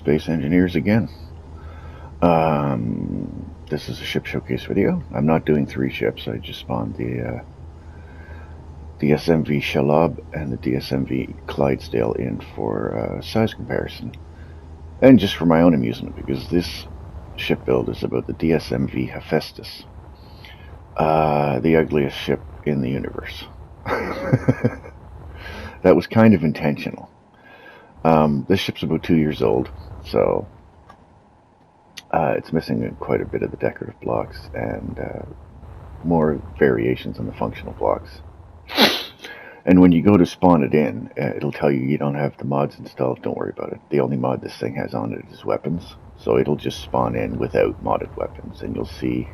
Space Engineers again. This is a ship showcase video. I'm not doing 3 ships. I just spawned the DSMV Shalab and the DSMV Clydesdale in for size comparison. And just for my own amusement, because this ship build is about the DSMV Hephaestus. The ugliest ship in the universe. That was kind of intentional. This ship's about 2 years old, so it's missing quite a bit of the decorative blocks and more variations on the functional blocks. And when you go to spawn it in, it'll tell you don't have the mods installed. Don't worry about it. The only mod this thing has on it is weapons, so it'll just spawn in without modded weapons. And you'll see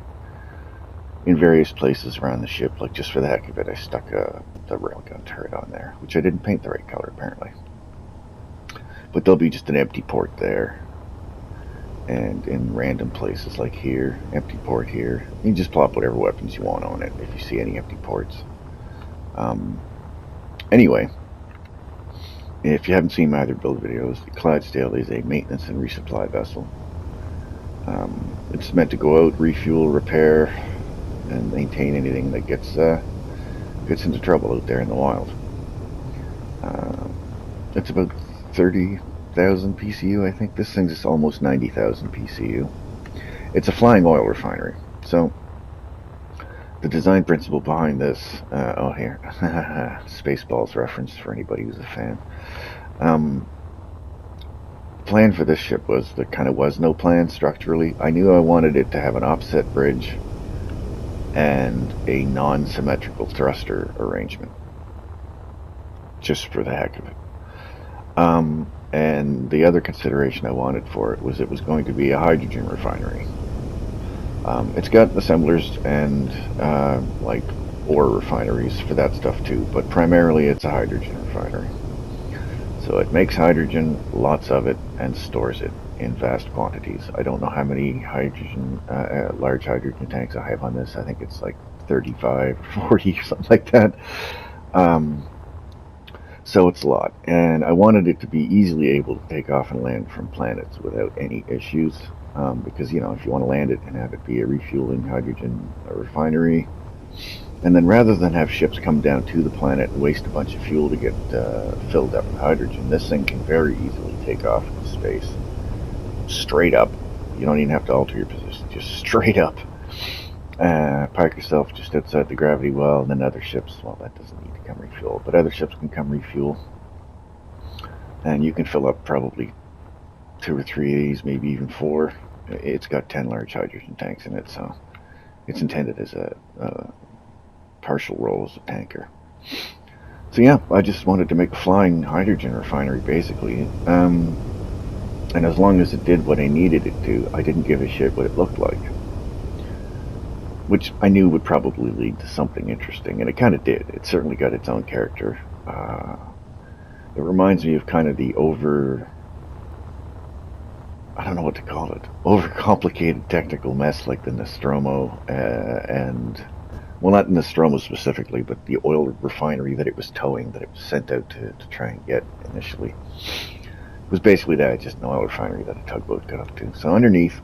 in various places around the ship, like just for the heck of it, I stuck the railgun turret on there, which I didn't paint the right color apparently. But there'll be just an empty port there, and in random places like here, empty port here. You can just plop whatever weapons you want on it if you see any empty ports. Anyway, if you haven't seen my other build videos, the Clydesdale is a maintenance and resupply vessel. It's meant to go out, refuel, repair, and maintain anything that gets into trouble out there in the wild. It's about 30,000 PCU, I think. This thing's almost 90,000 PCU. It's a flying oil refinery. So the design principle behind this, oh here, Spaceballs reference for anybody who's a fan. Plan for this ship was, there kind of was no plan structurally. I knew I wanted it to have an offset bridge and a non-symmetrical thruster arrangement, just for the heck of it. And the other consideration I wanted for it was going to be a hydrogen refinery. It's got assemblers and like ore refineries for that stuff too, but primarily it's a hydrogen refinery. So it makes hydrogen, lots of it, and stores it in vast quantities. I don't know how many hydrogen, large hydrogen tanks I have on this. I think it's like 35 or 40 or something like that. So it's a lot, and I wanted it to be easily able to take off and land from planets without any issues, because, you know, if you want to land it and have it be a refueling hydrogen refinery, and then rather than have ships come down to the planet and waste a bunch of fuel to get filled up with hydrogen, this thing can very easily take off into space, straight up. You don't even have to alter your position, just straight up. Park yourself just outside the gravity well, and then other ships, well, that doesn't need to come refuel, but other ships can come refuel, and you can fill up probably 2 or 3 of these, maybe even 4. It's got 10 large hydrogen tanks in it, so it's intended as a partial role as a tanker. So yeah, I just wanted to make a flying hydrogen refinery, basically, and as long as it did what I needed it to, I didn't give a shit what it looked like. Which I knew would probably lead to something interesting, and it kind of did. It certainly got its own character. It reminds me of kind of the I don't know what to call it, overcomplicated technical mess like the Nostromo, and, well, not Nostromo specifically, but the oil refinery that it was towing, that it was sent out to try and get initially. It was basically that, just an oil refinery that a tugboat got up to. So underneath,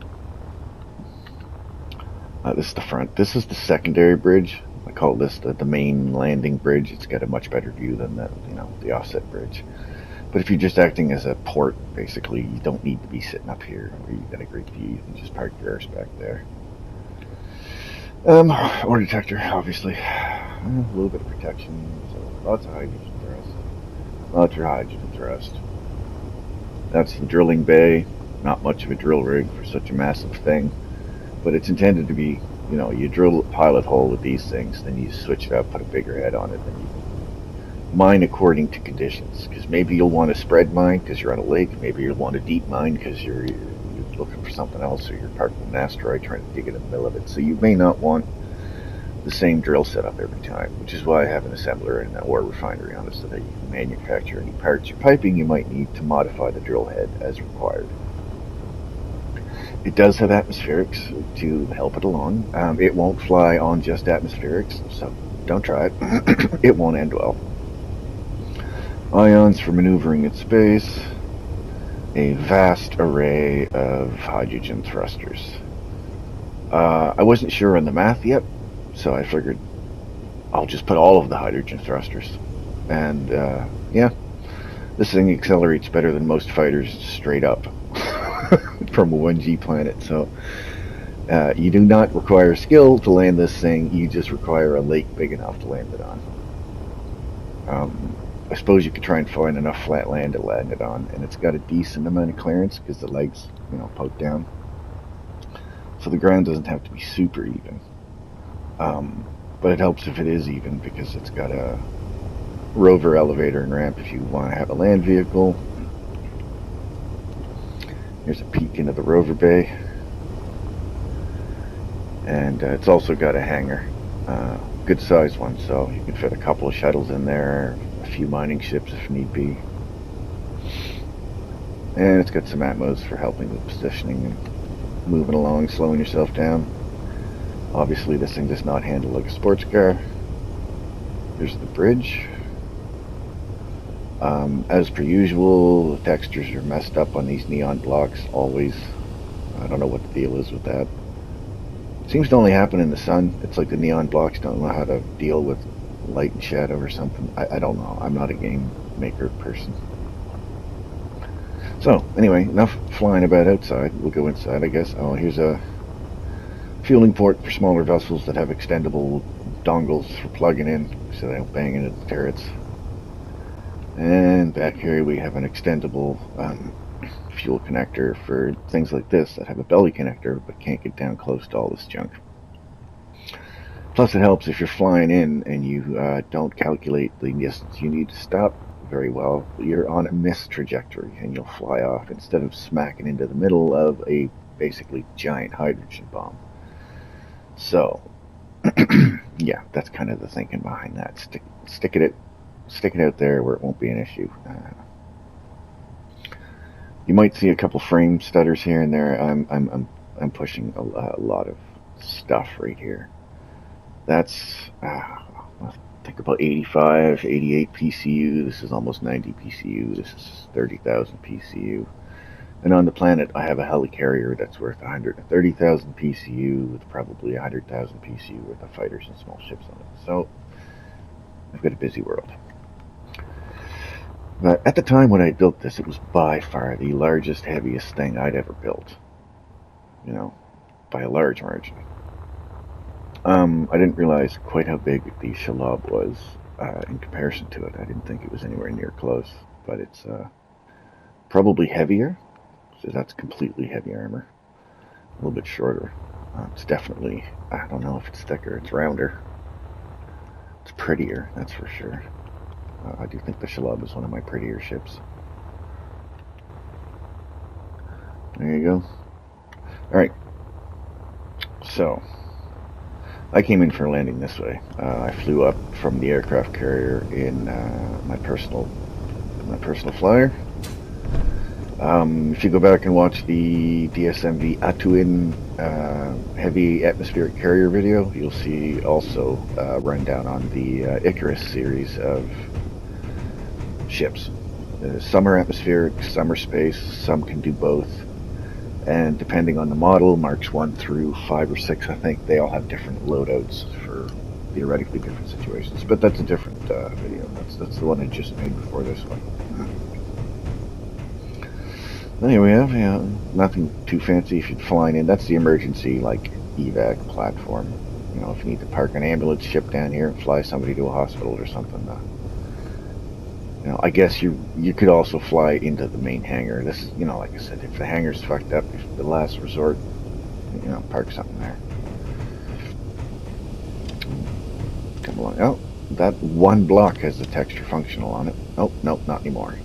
this is the front. This is the secondary bridge. I call this the main landing bridge. It's got a much better view than the offset bridge. But if you're just acting as a port, basically, you don't need to be sitting up here where you've got a great view. You can just park your airs back there. Ore detector, obviously. A little bit of protection. So lots of hydrogen thrust. Lots of hydrogen thrust. That's the drilling bay. Not much of a drill rig for such a massive thing. But it's intended to be, you drill a pilot hole with these things, then you switch it up, put a bigger head on it, then you can mine according to conditions. Because maybe you'll want to spread mine because you're on a lake. Maybe you'll want a deep mine because you're looking for something else, or you're parking an asteroid trying to dig in the middle of it. So you may not want the same drill setup every time, which is why I have an assembler and an ore refinery on it, so that you can manufacture any parts or piping you might need to modify the drill head as required. It does have atmospherics to help it along. It won't fly on just atmospherics, so don't try it. It won't end well. Ions for maneuvering in space. a vast array of hydrogen thrusters. I wasn't sure on the math yet, so I figured I'll just put all of the hydrogen thrusters. And yeah, this thing accelerates better than most fighters straight up from a 1G planet. So you do not require skill to land this thing, you just require a lake big enough to land it on. I suppose you could try and find enough flat land to land it on, and it's got a decent amount of clearance because the legs, poke down. So the ground doesn't have to be super even. But it helps if it is even because it's got a rover elevator and ramp if you want to have a land vehicle. Here's a peek into the rover bay. And it's also got a hangar. Good sized one, so you can fit a couple of shuttles in there, a few mining ships if need be. And it's got some atmos for helping with positioning and moving along, slowing yourself down. Obviously this thing does not handle like a sports car. Here's the bridge. As per usual, the textures are messed up on these neon blocks, always. I don't know what the deal is with that. It seems to only happen in the sun. It's like the neon blocks don't know how to deal with light and shadow or something. I don't know. I'm not a game maker person. So, anyway, enough flying about outside. We'll go inside, I guess. Oh, here's a fueling port for smaller vessels that have extendable dongles for plugging in so they don't bang into the turrets. And back here we have an extendable fuel connector for things like this that have a belly connector but can't get down close to all this junk. Plus it helps if you're flying in and you don't calculate the distance you need to stop very well. You're on a miss trajectory and you'll fly off instead of smacking into the middle of a basically giant hydrogen bomb. So yeah, that's kind of the thinking behind that. Stick it out there where it won't be an issue. You might see a couple frame stutters here and there. I'm pushing a lot of stuff right here. That's I think about 85, 88 PCU. This is almost 90 PCU. This is 30,000 PCU. And on the planet, I have a helicarrier that's worth 130,000 PCU with probably 100,000 PCU worth of fighters and small ships on it. So I've got a busy world. But at the time when I built this, it was by far the largest, heaviest thing I'd ever built. By a large margin. I didn't realize quite how big the Shalab was in comparison to it. I didn't think it was anywhere near close, but it's probably heavier. So that's completely heavy armor. A little bit shorter. It's definitely, I don't know if it's thicker, it's rounder. It's prettier, that's for sure. I do think the Shalab is one of my prettier ships. There you go. Alright. So, I came in for a landing this way. I flew up from the aircraft carrier in my personal flyer. If you go back and watch the DSMV Atuin heavy atmospheric carrier video, you'll see also a rundown on the Icarus series of ships. Some are atmospheric, some are space, some can do both. And depending on the model, Marks 1 through 5 or 6, I think, they all have different loadouts for theoretically different situations. But that's a different video. That's the one I just made before this one. Anyway, we have nothing too fancy if you're flying in. That's the emergency, evac platform. If you need to park an ambulance ship down here and fly somebody to a hospital or something. I guess you could also fly into the main hangar. This is, like I said, if the hangar's fucked up, if the last resort, park something there. Come along. Oh, that one block has the texture functional on it. Oh, nope, not anymore.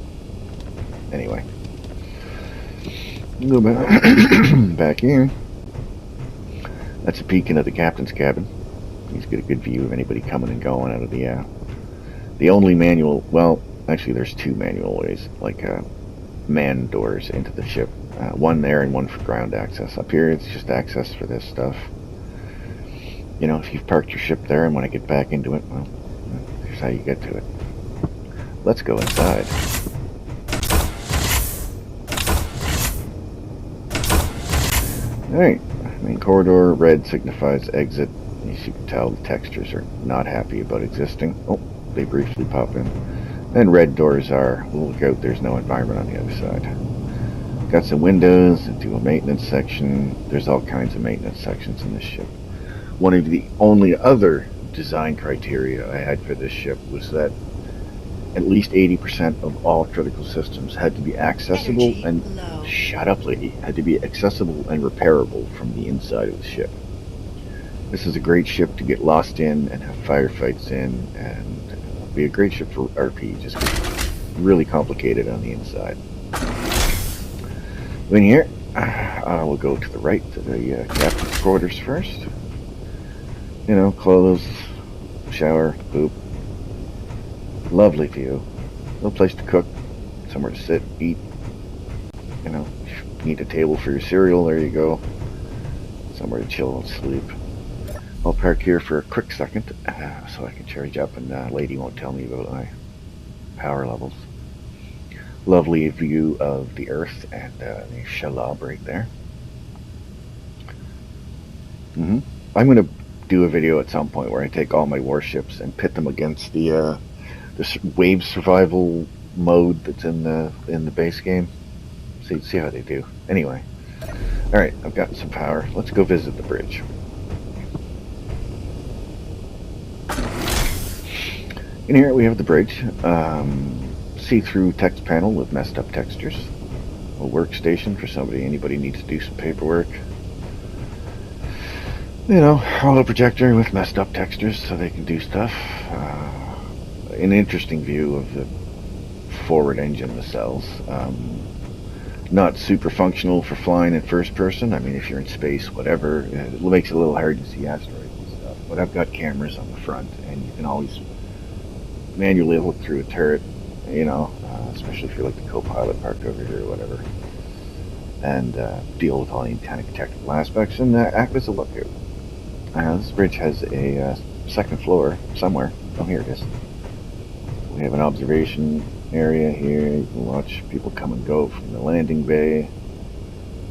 Anyway. Go back here. That's a peek into the captain's cabin. He's got a good view of anybody coming and going out of the only manual, well, actually there's two manual ways, man doors into the ship. One there and one for ground access. Up here it's just access for this stuff. If you've parked your ship there and want to get back into it, well, here's how you get to it. Let's go inside. Alright, main corridor, red signifies exit. As you can tell, the textures are not happy about existing. Oh, they briefly pop in. Then red doors are, look out, there's no environment on the other side. Got some windows into a maintenance section. There's all kinds of maintenance sections in this ship. One of the only other design criteria I had for this ship was that at least 80% of all critical systems had to be accessible and shut up, lady, had to be accessible and repairable from the inside of the ship. This is a great ship to get lost in and have firefights in, and be a great ship for RP, just really complicated on the inside. In here, we'll go to the right to the captain's quarters first. You know, clothes, shower, poop. Lovely view. No place to cook, somewhere to sit, eat. You know, if you need a table for your cereal, there you go. Somewhere to chill and sleep. I'll park here for a quick second so I can charge up, and lady won't tell me about my power levels. Lovely view of the Earth and the Shalab right there. I'm going to do a video at some point where I take all my warships and pit them against the wave survival mode that's in the base game. See how they do. Anyway, all right, I've gotten some power. Let's go visit the bridge. In here we have the bridge. See-through text panel with messed up textures. A workstation for anybody needs to do some paperwork. You know, hollow projector with messed up textures so they can do stuff. An interesting view of the forward engine nacelles. Not super functional for flying in first person. I mean, if you're in space, whatever, it makes it a little hard to see asteroids and stuff. But I've got cameras on the front, and you can always manually look through a turret, you know, especially if you're like the co-pilot parked over here or whatever, and deal with all the kind of technical aspects and act as a lookout. This bridge has a second floor somewhere. Oh, here it is. We have an observation area here. You can watch people come and go from the landing bay.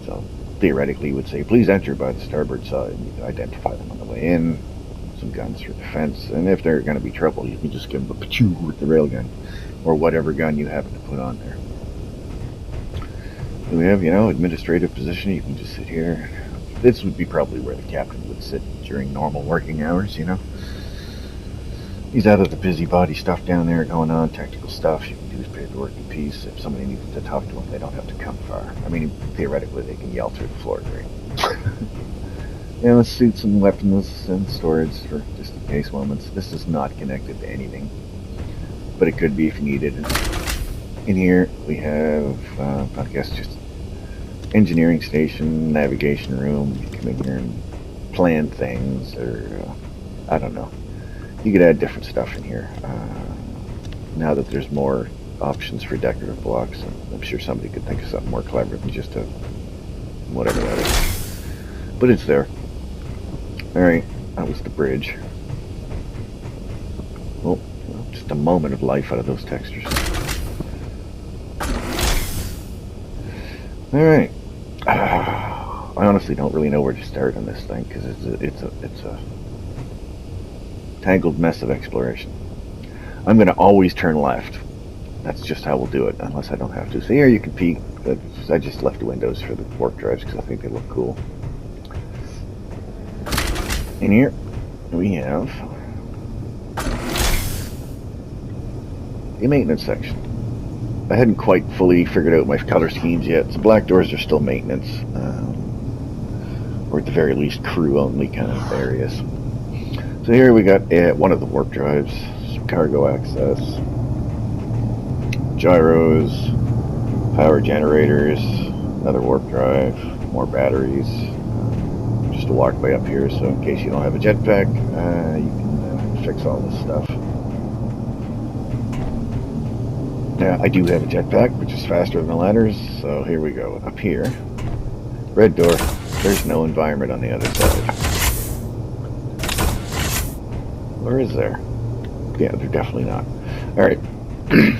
So theoretically, you would say, please enter by the starboard side. You can identify them on the way in. Some guns for defense, and if they're going to be trouble, you can just give them a pachoo with the railgun, or whatever gun you happen to put on there. And we have, you know, administrative position. You can just sit here. This would be probably where the captain would sit during normal working hours, you know. He's out of the busybody stuff down there going on, technical stuff. You can do his paperwork in peace. If somebody needs to talk to him, they don't have to come far. I mean, theoretically, they can yell through the floor, right? Yeah, let's suits and weapons and storage for just in case moments. This is not connected to anything, but it could be if you needed it. In here we have, I guess, just engineering station, navigation room. You come in here and plan things, or I don't know. You could add different stuff in here. Now that there's more options for decorative blocks, I'm sure somebody could think of something more clever than just a whatever that is. But it's there. Alright, that was the bridge. Well, just a moment of life out of those textures. Alright. I honestly don't really know where to start on this thing, because it's a tangled mess of exploration. I'm going to always turn left. That's just how we'll do it, unless I don't have to. So here you can peek. I just left the windows for the warp drives because I think they look cool. In here, we have the maintenance section. I hadn't quite fully figured out my color schemes yet, so black doors are still maintenance, or at the very least crew-only kind of areas. So here we got one of the warp drives, some cargo access, gyros, power generators, another warp drive, more batteries. Just a walkway up here, so in case you don't have a jetpack, you can fix all this stuff. Now, I do have a jetpack, which is faster than the ladders, so here we go. Up here, red door, there's no environment on the other side. Or is there? Yeah, there definitely not. Alright,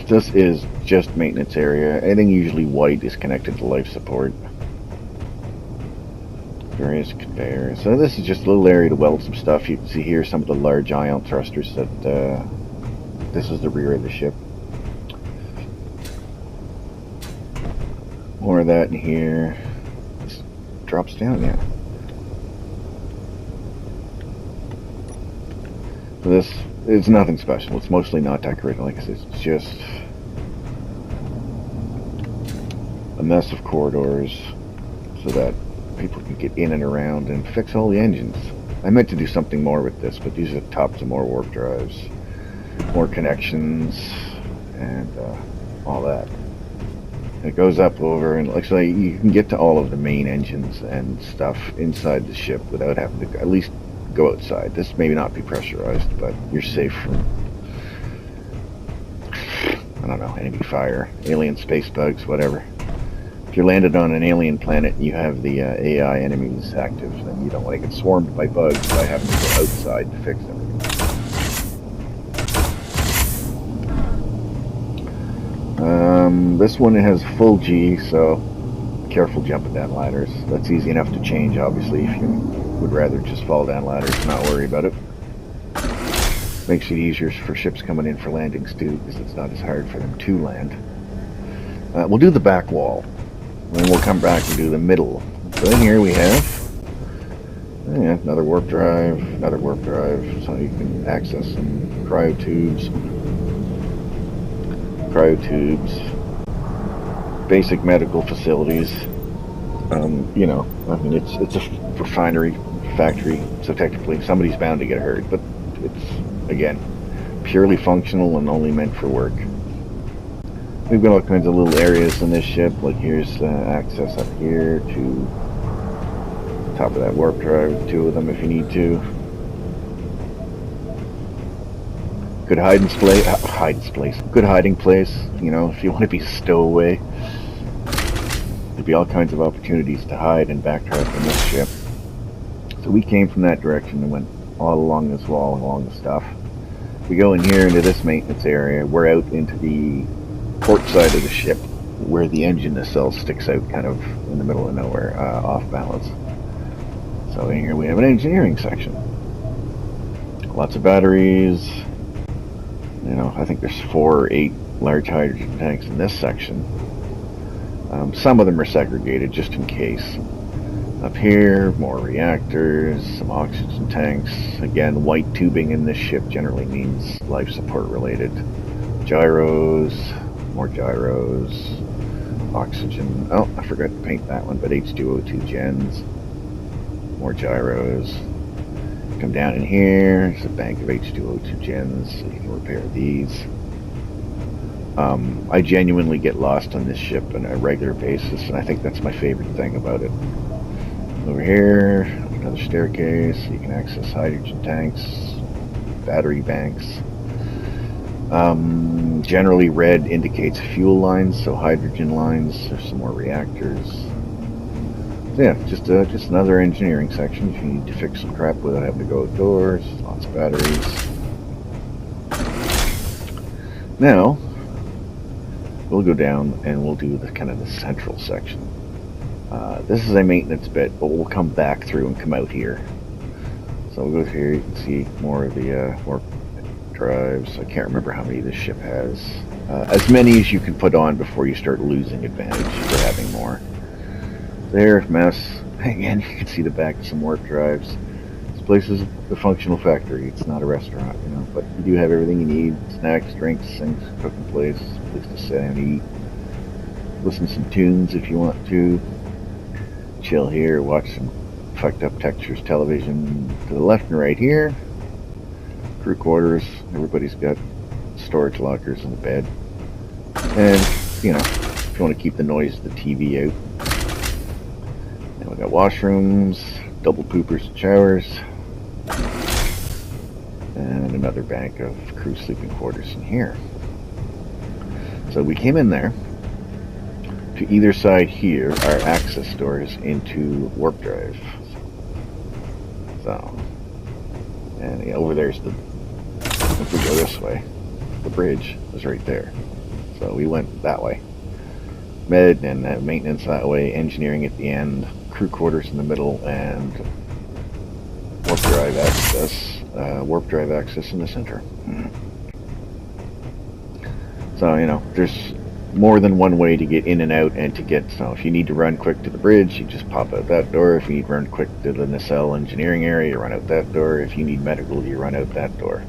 this is just maintenance area. Anything usually white is connected to life support. various conveyors. So this is just a little area to weld some stuff. You can see here some of the large ion thrusters that this is the rear of the ship. More of that in here. Just drops down, yeah. So this is nothing special. It's mostly not decorated. Like I said, it's just a mess of corridors so that people can get in and around and fix all the engines. I meant to do something more with this, but these are top to more warp drives, more connections, and all that. It goes up over, and like you can get to all of the main engines and stuff inside the ship without having to at least go outside. This may not be pressurized, but you're safe from, I don't know, enemy fire, alien space bugs, whatever. If you're landed on an alien planet and you have the AI enemies active, then you don't want to get swarmed by bugs by having to go outside to fix them. This one has full G, so careful jumping down ladders. That's easy enough to change, obviously, if you would rather just fall down ladders and not worry about it. Makes it easier for ships coming in for landings too, because it's not as hard for them to land. We'll do the back wall. Then we'll come back and do the middle. So in here we have another warp drive, so you can access some cryo tubes, basic medical facilities. You know, I mean, it's a refinery, factory, so technically somebody's bound to get hurt, but it's, again, purely functional and only meant for work. We've got all kinds of little areas in this ship, like here's access up here to top of that warp drive, 2 of them if you need to. Good good hiding place, you know, if you want to be stowaway. There'd be all kinds of opportunities to hide and backtrack in this ship. So we came from that direction and went all along this wall, along the stuff. We go in here into this maintenance area. We're out into the port side of the ship where the engine nacelle sticks out kind of in the middle of nowhere, off balance. So in here we have an engineering section. Lots of batteries. You know, I think there's 4 or 8 large hydrogen tanks in this section. Some of them are segregated just in case. Up here, more reactors, some oxygen tanks. Again, white tubing in this ship generally means life support related. Gyros, more gyros, oxygen. Oh, I forgot to paint that one, but H2O2 gens. More gyros. Come down in here, there's a bank of H2O2 gens, so you can repair these. I genuinely get lost on this ship on a regular basis, and I think that's my favorite thing about it. Over here, another staircase, so you can access hydrogen tanks, battery banks. Generally red indicates fuel lines, so hydrogen lines. There's some more reactors. So yeah, just another engineering section if you need to fix some crap without having to go outdoors. Lots of batteries. Now we'll go down and we'll do the kind of the central section. This is a maintenance bit, but we'll come back through and come out here. So we'll go here. You can see more of the warp drives. I can't remember how many this ship has. As many as you can put on before you start losing advantage for having more. There, mess. Again, you can see the back of some warp drives. This place is a functional factory. It's not a restaurant, you know, but you do have everything you need: snacks, drinks, sinks, cooking place to sit and eat. Listen to some tunes if you want to. Chill here, watch some fucked up textures television. To the left and right here, crew quarters. Everybody's got storage lockers in the bed. And, you know, if you want to keep the noise of the TV out. And we got washrooms, double poopers and showers. And another bank of crew sleeping quarters in here. So we came in there. To either side here are access doors into warp drive. So, and yeah, over there's the, if we go this way, the bridge is right there. So we went that way. Med and maintenance that way, engineering at the end, crew quarters in the middle, and warp drive access in the center. So, you know, there's more than one way to get in and out and to get, so if you need to run quick to the bridge, you just pop out that door. If you need to run quick to the nacelle engineering area, you run out that door. If you need medical, you run out that door.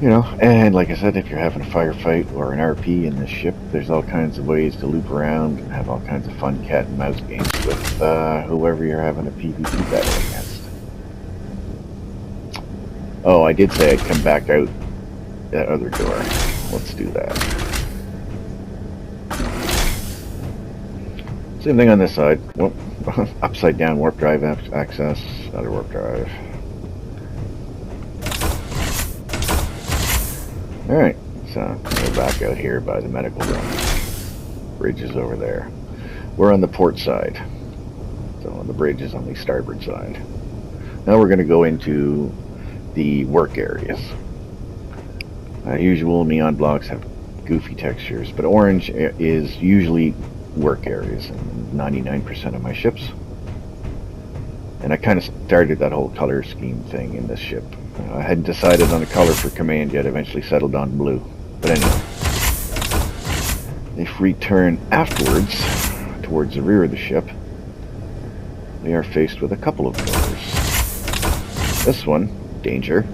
You know, and like I said, if you're having a firefight or an RP in this ship, there's all kinds of ways to loop around and have all kinds of fun cat and mouse games with whoever you're having a PvP battle against. Oh, I did say I'd come back out that other door. Let's do that. Same thing on this side. Well, upside down warp drive access, another warp drive. Alright, so we're back out here by the medical room. Bridge is over there. We're on the port side. So the bridge is on the starboard side. Now we're going to go into the work areas. Usual neon blocks have goofy textures, but orange is usually work areas in 99% of my ships. And I kind of started that whole color scheme thing in this ship. I hadn't decided on a color for command yet, eventually settled on blue. But anyway, if we turn afterwards, towards the rear of the ship, we are faced with a couple of doors. This one, danger,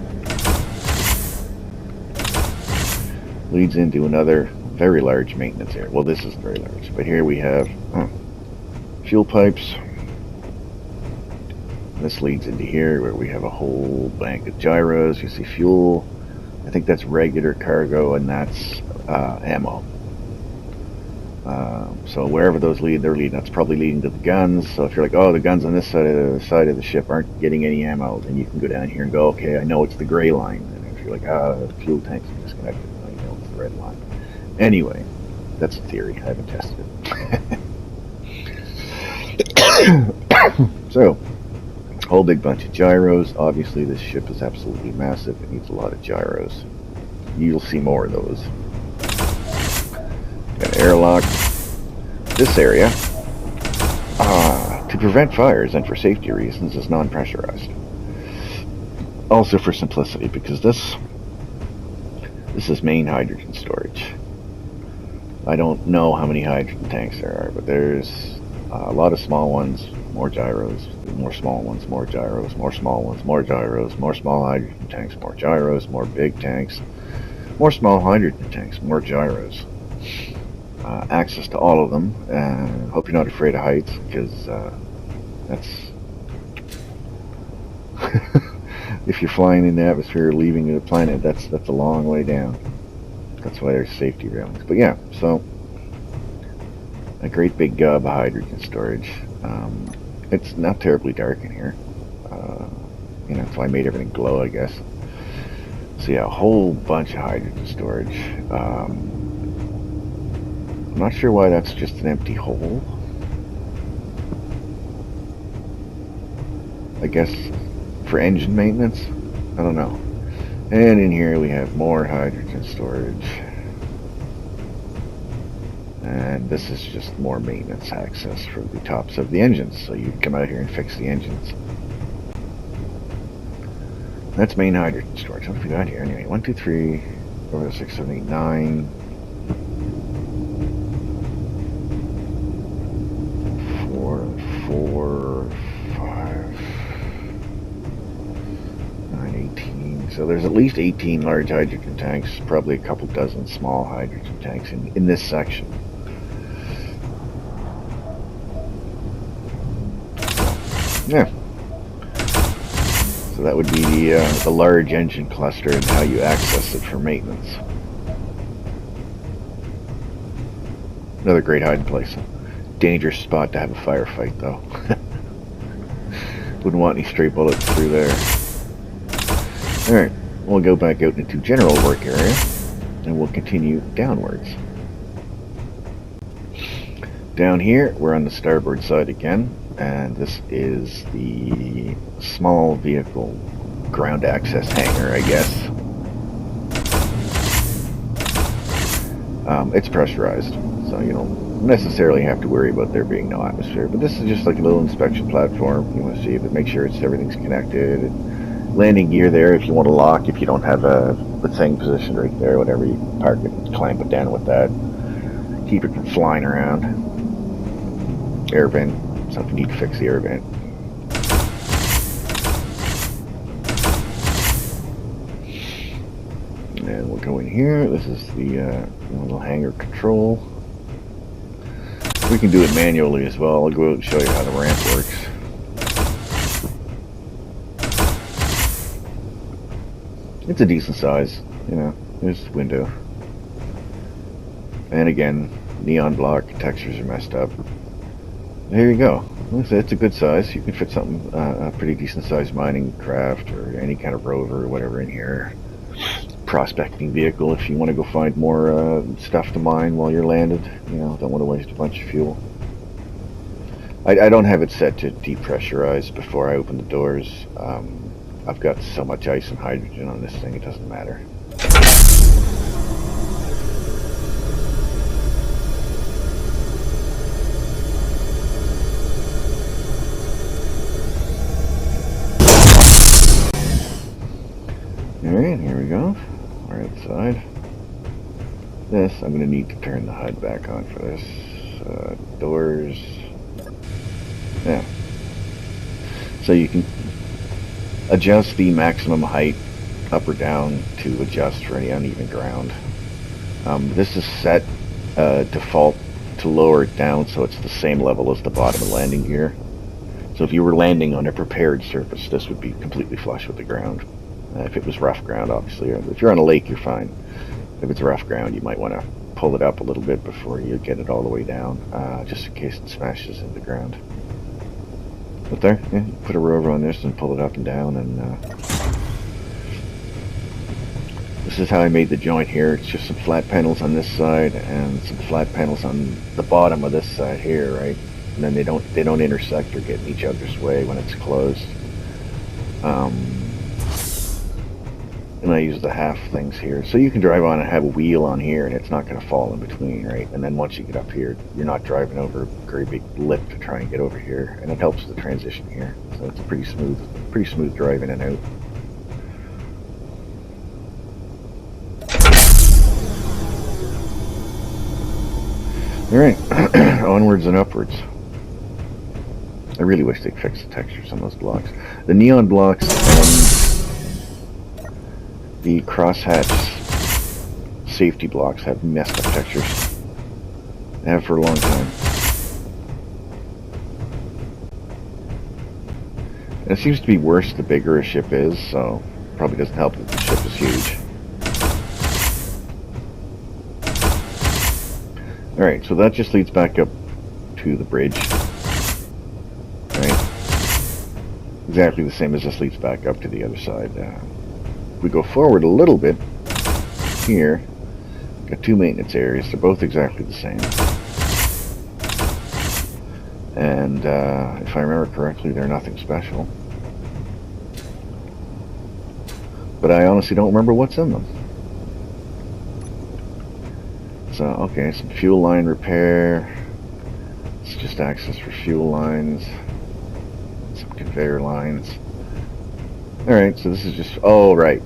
leads into another very large maintenance area. Well, this is very large, but here we have fuel pipes. This leads into here where we have a whole bank of gyros. You see fuel. I think that's regular cargo, and that's ammo. So wherever those lead, they're leading. That's probably leading to the guns. So if you're like, oh, the guns on this side of the ship aren't getting any ammo, then you can go down here and go, okay, I know it's the gray line. And if you're like, the fuel tanks are disconnected, I know it's the red line. Anyway, that's a theory. I haven't tested it. So, whole big bunch of gyros. Obviously, this ship is absolutely massive. It needs a lot of gyros. You'll see more of those. Got an airlock. This area, to prevent fires and for safety reasons, is non-pressurized. Also for simplicity, because this is main hydrogen storage. I don't know how many hydrogen tanks there are, but there's a lot of small ones, more gyros, more small ones, more gyros, more small ones, more gyros, more small hydrogen tanks, more gyros, more big tanks, more small hydrogen tanks, more gyros. Access to all of them. Hope you're not afraid of heights, because that's if you're flying in the atmosphere, leaving the planet, that's a long way down. That's why there's safety railings. But yeah, so a great big gob of hydrogen storage. It's not terribly dark in here. You know, so I made everything glow, I guess. So yeah, a whole bunch of hydrogen storage. I'm not sure why that's just an empty hole. I guess for engine maintenance? I don't know. And in here we have more hydrogen storage. And this is just more maintenance access for the tops of the engines. So you can come out here and fix the engines. That's main hydrogen storage. What have we got here? Anyway, 1, 2, 3, 4, 6, 7, 8, 9. 4, 5, 9, 18. So there's at least 18 large hydrogen tanks, probably a couple dozen small hydrogen tanks in this section. Yeah. So that would be the large engine cluster and how you access it for maintenance. Another great hiding place. Dangerous spot to have a firefight, though. Wouldn't want any stray bullets through there. Alright, we'll go back out into general work area, and we'll continue downwards. Down here, we're on the starboard side again, and this is the small vehicle ground access hangar, I guess. It's pressurized, so you know, necessarily have to worry about there being no atmosphere, but this is just like a little inspection platform. You want to see if it, make sure everything's connected. And landing gear there if you want to lock, if you don't have the thing positioned right there, whatever, you can park it and clamp it down with that. Keep it from flying around. Air vent, so if you need to fix the air vent. And we'll go in here. This is the little hangar control. We can do it manually as well. I'll go out and show you how the ramp works. It's a decent size, you know. There's the window. And again, neon block textures are messed up. There you go. It's a good size. You can fit something, a pretty decent sized mining craft or any kind of rover or whatever in here. Prospecting vehicle if you want to go find more stuff to mine while you're landed. You know, don't want to waste a bunch of fuel. I don't have it set to depressurize before I open the doors. I've got so much ice and hydrogen on this thing, it doesn't matter. Alright, here we go. We're outside. This, I'm going to need to turn the HUD back on for this. Doors. Yeah. So you can adjust the maximum height up or down to adjust for any uneven ground. This is set default to lower it down so it's the same level as the bottom of the landing gear. So if you were landing on a prepared surface, this would be completely flush with the ground. If it was rough ground, obviously, or if you're on a lake, you're fine. If it's rough ground, you might want to pull it up a little bit before you get it all the way down, just in case it smashes into the ground. But there, yeah, you put a rover on this and pull it up and down, and this is how I made the joint here. It's just some flat panels on this side and some flat panels on the bottom of this side here, right? And then they don't intersect or get in each other's way when it's closed. And I use the half things here. So you can drive on and have a wheel on here and it's not going to fall in between, right? And then once you get up here, you're not driving over a very big lip to try and get over here. And it helps the transition here. So it's pretty smooth drive in and out. Alright, onwards and upwards. I really wish they'd fix the textures on those blocks. The neon blocks and the crosshatch safety blocks have messed up textures. They have for a long time. And it seems to be worse the bigger a ship is, so probably doesn't help that the ship is huge. Alright, so that just leads back up to the bridge. Right? Exactly the same as this leads back up to the other side. If we go forward a little bit, here, got two maintenance areas. They're both exactly the same. And if I remember correctly, they're nothing special. But I honestly don't remember what's in them. So, okay, some fuel line repair. It's just access for fuel lines. Some conveyor lines. Alright, so this is just, oh, right.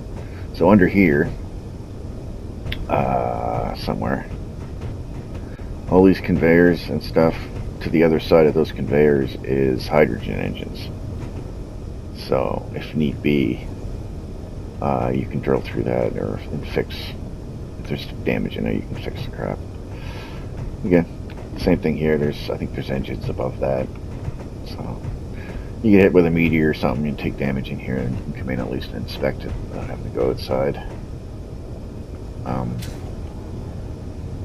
So under here, somewhere, all these conveyors and stuff, to the other side of those conveyors is hydrogen engines. So, if need be, you can drill through that and fix, if there's damage in it, you can fix the crap. Again, same thing here, I think there's engines above that. So, you get hit with a meteor or something, you take damage in here, and you can come in at least and inspect it without having to go outside.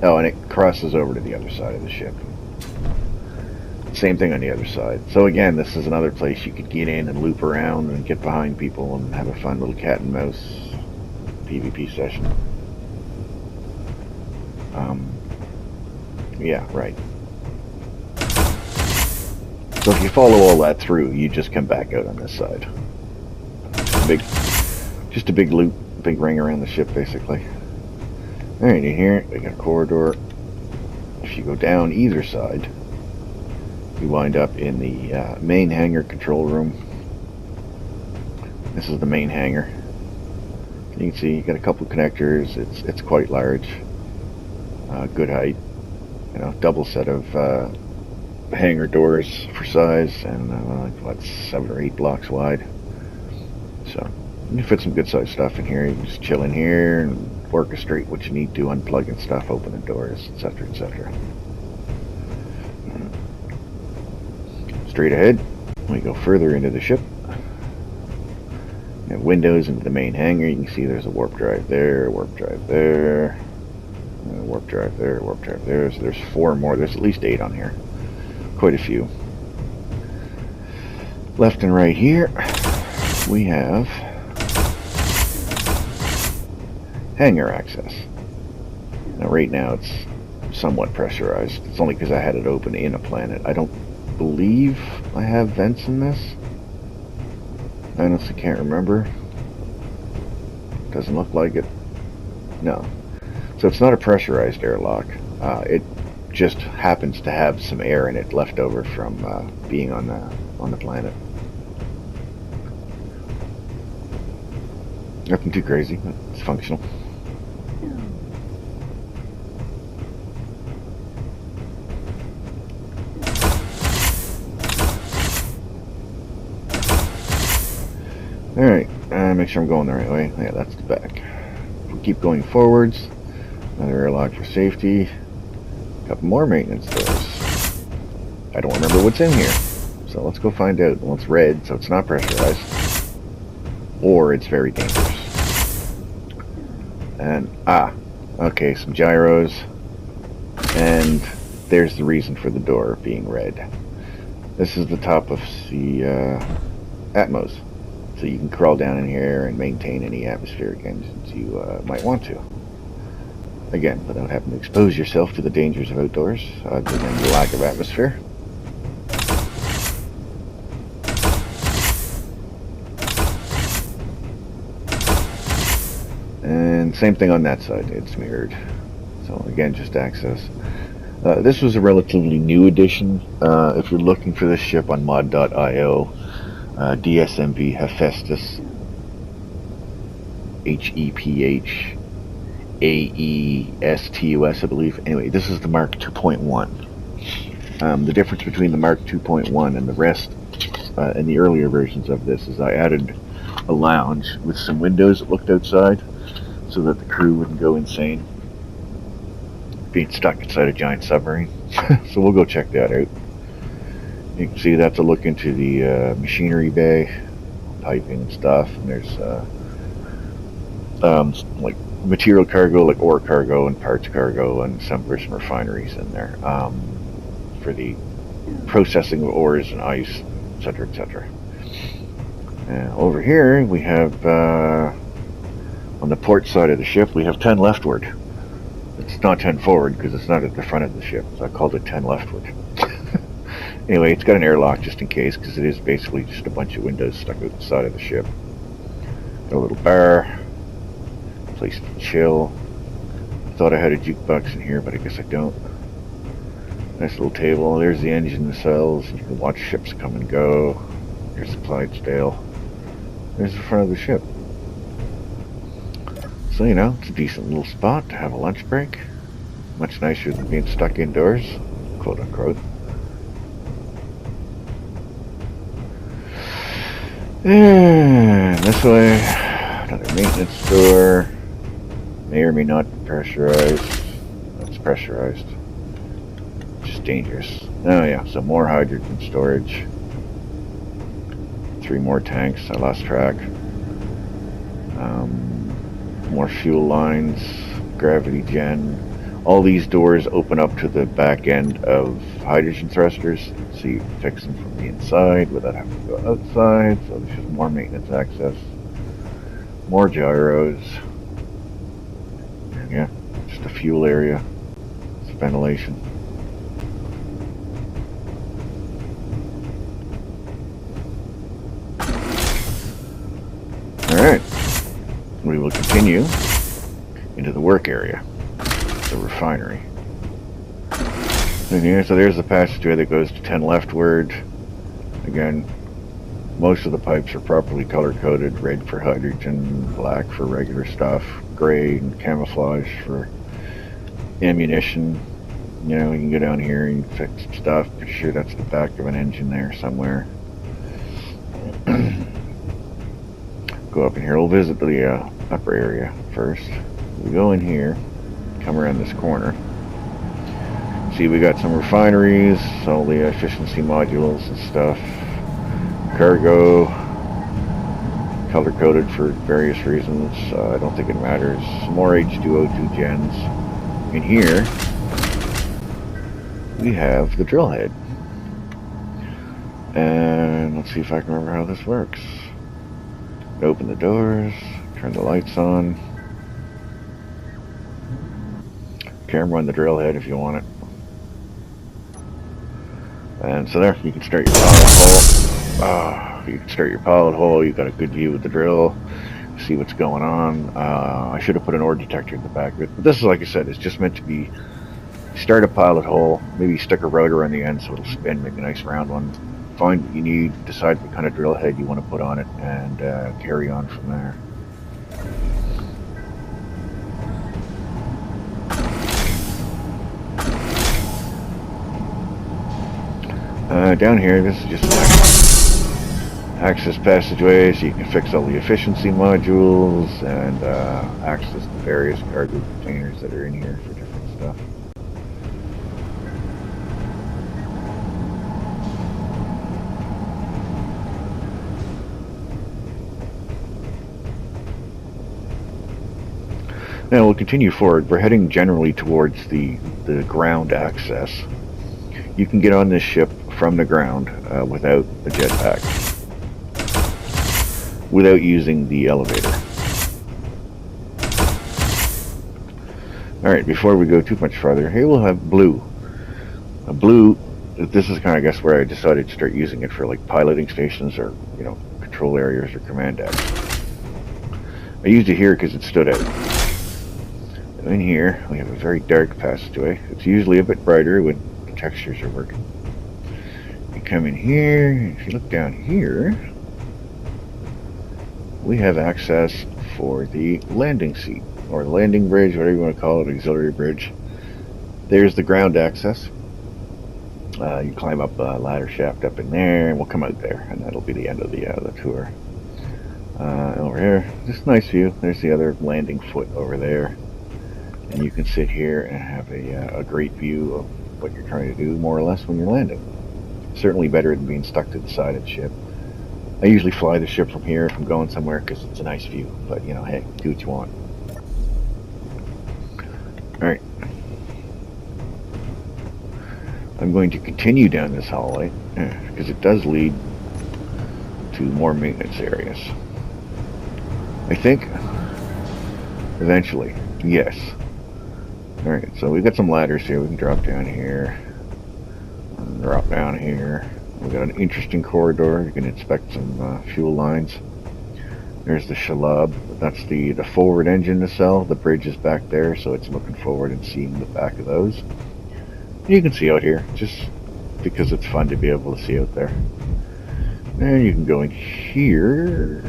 Oh, and it crosses over to the other side of the ship. Same thing on the other side. So again, this is another place you could get in and loop around and get behind people and have a fun little cat and mouse PvP session. Yeah, right. So if you follow all that through, you just come back out on this side. Just a big loop, big ring around the ship, basically. Alright, in here, we got a corridor. If you go down either side, you wind up in the main hangar control room. This is the main hangar. You can see you got a couple of connectors. It's quite large. Good height. You know, double set of hangar doors for size, and what, 7 or 8 blocks wide. So you can fit some good sized stuff in here. You can just chill in here and orchestrate what you need to, unplugging stuff, opening doors, etc., etc. Straight ahead, we go further into the ship. You have windows into the main hangar. You can see there's a warp drive there, warp drive there, warp drive there, warp drive there. So there's 4 more. There's at least 8 on here. Quite a few. Left and right here, we have hangar access. Now right now it's somewhat pressurized. It's only because I had it open in a planet. I don't believe I have vents in this. I honestly can't remember. Doesn't look like it. No. So it's not a pressurized airlock. It just happens to have some air in it left over from being on the planet. Nothing too crazy, but it's functional. Alright, make sure I'm going the right way. Yeah, that's the back. We keep going forwards. Another airlock for safety. A couple more maintenance doors. I don't remember what's in here. So let's go find out. Well, it's red, so it's not pressurized. Or it's very dangerous. And, okay, some gyros. And there's the reason for the door being red. This is the top of the Atmos. So you can crawl down in here and maintain any atmospheric engines you might want to. Again, without having to expose yourself to the dangers of outdoors, other than the lack of atmosphere. And same thing on that side, it's mirrored. So again, just access. This was a relatively new addition. If you're looking for this ship on mod.io, DSMV Hephaestus, HEPHAESTUS, I believe. Anyway, this is the Mark 2.1. The difference between the Mark 2.1 and the rest, and the earlier versions of this, is I added a lounge with some windows that looked outside, so that the crew wouldn't go insane being stuck inside a giant submarine. So we'll go check that out. You can see that's a look into the machinery bay, piping and stuff, and there's like material cargo, like ore cargo and parts cargo, and some refineries in there for the processing of ores and ice, etc., etc. Over here we have on the port side of the ship we have 10 leftward. It's not 10 forward because it's not at the front of the ship, so I called it 10 leftward. Anyway, it's got an airlock just in case, because it is basically just a bunch of windows stuck out the side of the ship. Got a little bar, place to chill. I thought I had a jukebox in here, but I guess I don't. Nice little table. There's the engine nacelles. You can watch ships come and go. Here's the Clydesdale. There's the front of the ship. So, you know, it's a decent little spot to have a lunch break. Much nicer than being stuck indoors, quote unquote. And this way, another maintenance door. May or may not be pressurized. It's pressurized. Just dangerous. Oh yeah, so more hydrogen storage. 3 more tanks, I lost track. More fuel lines, gravity gen. All these doors open up to the back end of hydrogen thrusters, so you can fix them from the inside without having to go outside. So there's just more maintenance access, more gyros, and yeah, just a fuel area, it's ventilation. Alright, we will continue into the work area, the refinery. in here. So there's the passageway that goes to 10 leftward. Again, most of the pipes are properly color-coded. Red for hydrogen, black for regular stuff, gray and camouflage for ammunition. You know, you can go down here and fix some stuff. Pretty sure that's the back of an engine there somewhere. Go up in here. We'll visit the upper area first. We go in here, come around this corner. See, we got some refineries, all the efficiency modules and stuff. Cargo, color-coded for various reasons. I don't think it matters. Some more H2O2 gens. In here, we have the drill head. And let's see if I can remember how this works. Open the doors, turn the lights on. Camera on the drill head if you want it. And so there, you can start your pilot hole. You can start your pilot hole. You've got a good view of the drill. See what's going on. I should have put an ore detector in the back of it. But this is, like I said, it's just meant to be, start a pilot hole, maybe stick a rotor on the end so it'll spin, make a nice round one. Find what you need, decide what kind of drill head you want to put on it, and carry on from there. Down here, this is just an access passageway, so you can fix all the efficiency modules and access the various cargo containers that are in here for different stuff. Now we'll continue forward. We're heading generally towards the ground access. You can get on this ship from the ground without a jetpack, without using the elevator. Alright, before we go too much farther, here we'll have blue. Blue, this is kind of, I guess, where I decided to start using it for like piloting stations or, you know, control areas or command decks. I used it here because it stood out. In here, we have a very dark passageway. It's usually a bit brighter when the textures are working. You come in here, if you look down here, we have access for the landing seat, or the landing bridge, whatever you want to call it, auxiliary bridge. There's the ground access. You climb up a ladder shaft up in there, and we'll come out there, and that'll be the end of the tour. Over here, just nice view. There's the other landing foot over there. And you can sit here and have a great view of what you're trying to do, more or less, when you're landing. Certainly better than being stuck to the side of the ship. I usually fly the ship from here if I'm going somewhere because it's a nice view. But, you know, hey, do what you want. Alright. I'm going to continue down this hallway because it does lead to more maintenance areas. I think eventually, yes. Alright, so we've got some ladders here. We can drop down here, drop down here. We've got an interesting corridor. You can inspect some fuel lines. There's the Shalab. That's the forward engine nacelle. The bridge is back there, so it's looking forward and seeing the back of those. You can see out here, just because it's fun to be able to see out there. And you can go in here.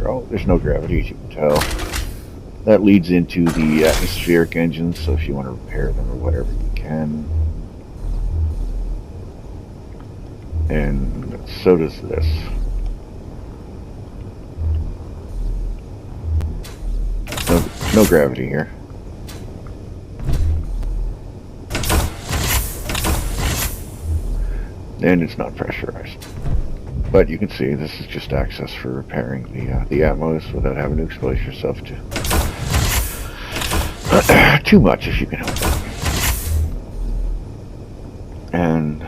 Oh, there's no gravity, as you can tell. That leads into the atmospheric engines, so if you want to repair them or whatever, you can. And so does this. No gravity here. And it's not pressurized. But you can see this is just access for repairing the Atmos without having to expose yourself to too much if you can help it. And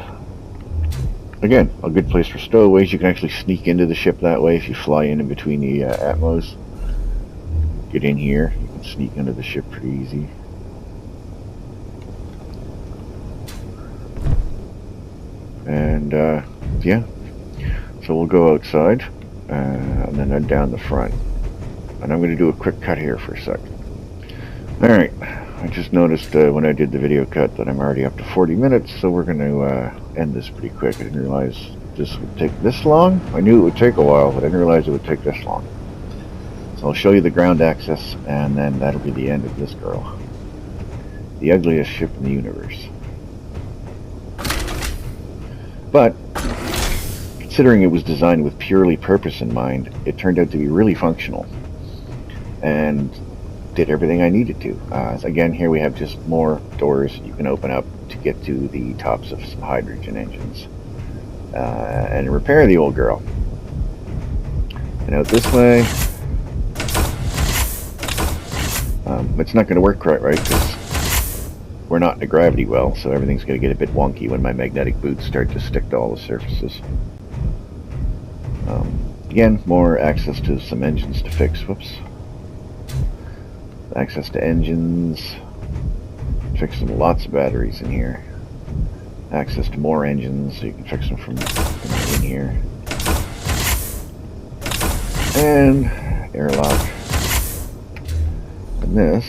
again, a good place for stowaways. You can actually sneak into the ship that way if you fly in between the Atmos. Get in here, you can sneak into the ship pretty easy. And yeah, so we'll go outside and then down the front. And I'm going to do a quick cut here for a second. Alright, I just noticed when I did the video cut that I'm already up to 40 minutes, so we're going to end this pretty quick. I didn't realize this would take this long. I knew it would take a while, but I didn't realize it would take this long. So I'll show you the ground access, and then that'll be the end of this girl. The ugliest ship in the universe. But, considering it was designed with purely purpose in mind, it turned out to be really functional. And did everything I needed to. Again, here we have just more doors you can open up to get to the tops of some hydrogen engines. And repair the old girl. And out this way. It's not going to work quite right because we're not in a gravity well, so everything's going to get a bit wonky when my magnetic boots start to stick to all the surfaces. Again, more access to some engines to fix. Whoops. Access to engines. Fixing lots of batteries in here. Access to more engines, so you can fix them from in here. And airlock. And this.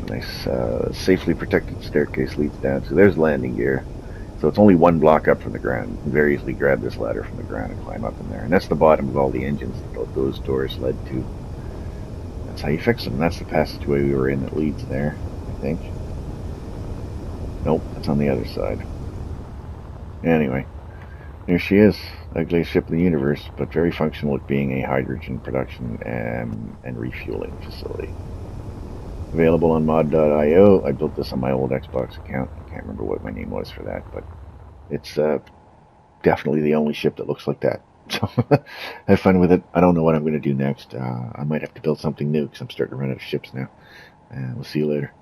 Nice, safely protected staircase leads down. So there's landing gear. So it's only one block up from the ground. You can very easily grab this ladder from the ground and climb up in there. And that's the bottom of all the engines that those doors led to. That's how you fix them. That's the passageway we were in that leads there, I think. Nope, that's on the other side. Anyway, there she is. Ugliest ship in the universe, but very functional at being a hydrogen production and refueling facility. Available on mod.io. I built this on my old Xbox account. I can't remember what my name was for that, but it's definitely the only ship that looks like that. So have fun with it. I don't know what I'm going to do next. I might have to build something new because I'm starting to run out of ships now. We'll see you later.